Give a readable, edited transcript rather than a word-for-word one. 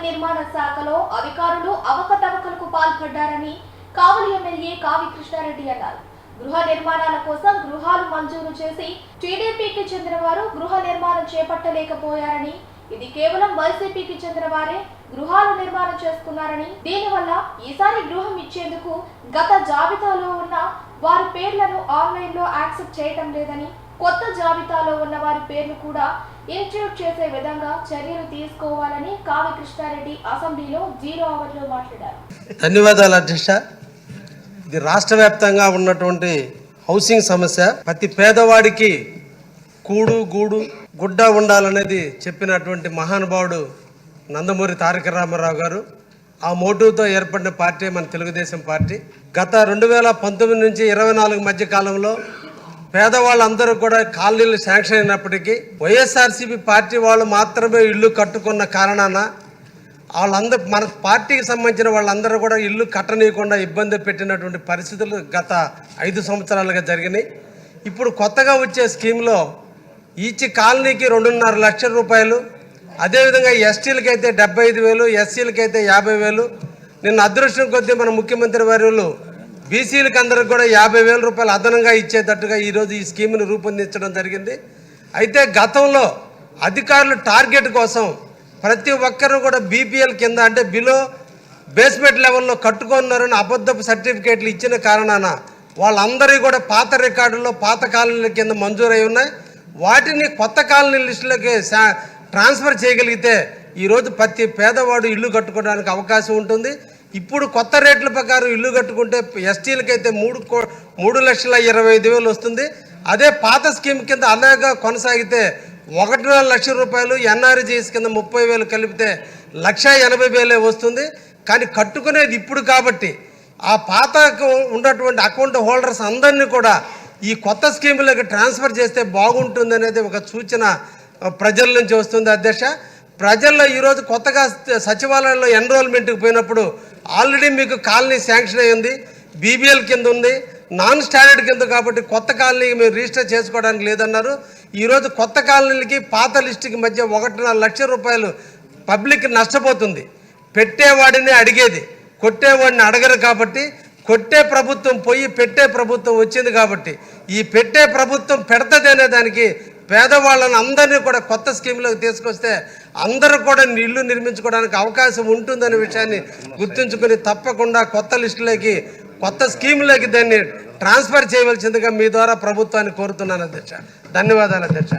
నిర్మాణ శాఖలో అధికారులు అవకతవకలకు పాల్పడ్డారని కావలి ఎమ్మెల్యే కావి కృష్ణారెడ్డి అన్నారు. గృహ నిర్మాణాల కోసం గృహాలు మంజూరు చేసి టీడీపీకి చెందిన వారు గృహ నిర్మాణం చేపట్టలేకపోయారని, ఇది కేవలం వైసీపీకి చెందిన వారే గృహాలు నిర్మాణం చేసుకున్నారని, దీనివల్ల ఈసారి గృహం ఇచ్చేందుకు గత జాబితాలో ఉన్న వారి పేర్లను ఆన్లైన్ లో యాక్సెప్ట్ చేయటం లేదని, కొత్త జాబితాలో ఉన్న వారి పేర్లు కూడా ఇన్స్టిట్యూట్ చేసే విధంగా చర్యలు తీసుకోవాలని కావి కృష్ణారెడ్డి అసెంబ్లీలో 0 అవర్లో మాట్లాడారు. ధన్యవాదాలు అధ్యక్ష. ఇది రాష్ట్ర వ్యాప్తంగా ఉన్నటువంటి హౌసింగ్ సమస్య. ప్రతి పేదవాడికి కూడు గూడు గుడ్డ ఉండాలనేది చెప్పినటువంటి మహానుభావుడు నందమూరి తారక రామారావు గారు. ఆ మోటివ్తో ఏర్పడిన పార్టీ మన తెలుగుదేశం పార్టీ. గత 2019 నుంచి 24 మధ్య కాలంలో పేదవాళ్ళందరూ కూడా కాలనీలు శాంక్షన్ అయినప్పటికీ వైఎస్ఆర్సీపీ పార్టీ వాళ్ళు మాత్రమే ఇల్లు కట్టుకున్న కారణాన వాళ్ళందరూ మన పార్టీకి సంబంధించిన వాళ్ళందరూ కూడా ఇల్లు కట్టనీయకుండా ఇబ్బంది పెట్టినటువంటి పరిస్థితులు గత 5 సంవత్సరాలుగా జరిగినాయి. ఇప్పుడు కొత్తగా వచ్చే స్కీమ్లో ఈచ్ కాలనీకి 2.5 లక్షల రూపాయలు, అదేవిధంగా ఎస్టీలకి అయితే 75,000, ఎస్సీలకి అయితే 50,000. నిన్న అదృష్టం కొద్దీ మన ముఖ్యమంత్రి వర్యులు బీసీలకు అందరికి కూడా 50,000 రూపాయలు అదనంగా ఇచ్చేటట్టుగా ఈరోజు ఈ స్కీమ్ను రూపొందించడం జరిగింది. అయితే గతంలో అధికారులు టార్గెట్ కోసం ప్రతి ఒక్కరూ కూడా బీపీఎల్ కింద అంటే బిలో బేస్మెంట్ లెవెల్లో కట్టుకున్నారని అబద్ధపు సర్టిఫికేట్లు ఇచ్చిన కారణాన వాళ్ళందరూ కూడా పాత రికార్డుల్లో పాత కాలనీల కింద మంజూరై ఉన్నాయి. వాటిని కొత్త కాలనీ లిస్టులకి ట్రాన్స్ఫర్ చేయగలిగితే ఈరోజు ప్రతి పేదవాడు ఇల్లు కట్టుకోవడానికి అవకాశం ఉంటుంది. ఇప్పుడు కొత్త రేట్ల ప్రకారం ఇల్లు కట్టుకుంటే ఎస్టీలకైతే 3,20,000 వస్తుంది. అదే పాత స్కీమ్ కింద అలాగా కొనసాగితే 1.5 లక్షల రూపాయలు, ఎన్ఆర్జీఎస్ కింద 30,000 కలిపితే 1,80,000 వస్తుంది. కానీ కట్టుకునేది ఇప్పుడు కాబట్టి ఆ పాత ఉన్నటువంటి అకౌంట్ హోల్డర్స్ అందరినీ కూడా ఈ కొత్త స్కీములకు ట్రాన్స్ఫర్ చేస్తే బాగుంటుంది అనేది ఒక సూచన ప్రజల నుంచి వస్తుంది అధ్యక్ష. ప్రజల్లో ఈరోజు కొత్తగా సచివాలయంలో ఎన్రోల్మెంట్కి పోయినప్పుడు ఆల్రెడీ మీకు కాలనీ శాంక్షన్ అయ్యింది, బీబీఎల్ కింద ఉంది, నాన్ స్టాండర్డ్ కింద కాబట్టి కొత్త కాలనీకి మీరు రిజిస్టర్ చేసుకోవడానికి లేదన్నారు. ఈరోజు కొత్త కాలనీలకి పాత లిస్టుకి మధ్య 1.5 లక్షల రూపాయలు పబ్లిక్ నష్టపోతుంది. పెట్టేవాడిని అడిగేది, కొట్టేవాడిని అడగరు కాబట్టి కొట్టే ప్రభుత్వం పోయి పెట్టే ప్రభుత్వం వచ్చింది కాబట్టి ఈ పెట్టే ప్రభుత్వం పెడతది అనే దానికి పేదవాళ్ళని అందరినీ కూడా కొత్త స్కీమ్లోకి తీసుకొస్తే అందరూ కూడా ఇల్లు నిర్మించుకోవడానికి అవకాశం ఉంటుందనే విషయాన్ని గుర్తుంచుకొని తప్పకుండా కొత్త లిస్టులోకి కొత్త స్కీమ్లోకి దాన్ని ట్రాన్స్ఫర్ చేయవలసిందిగా మీ ద్వారా ప్రభుత్వాన్ని కోరుతున్నాను అధ్యక్ష. ధన్యవాదాలు అధ్యక్ష.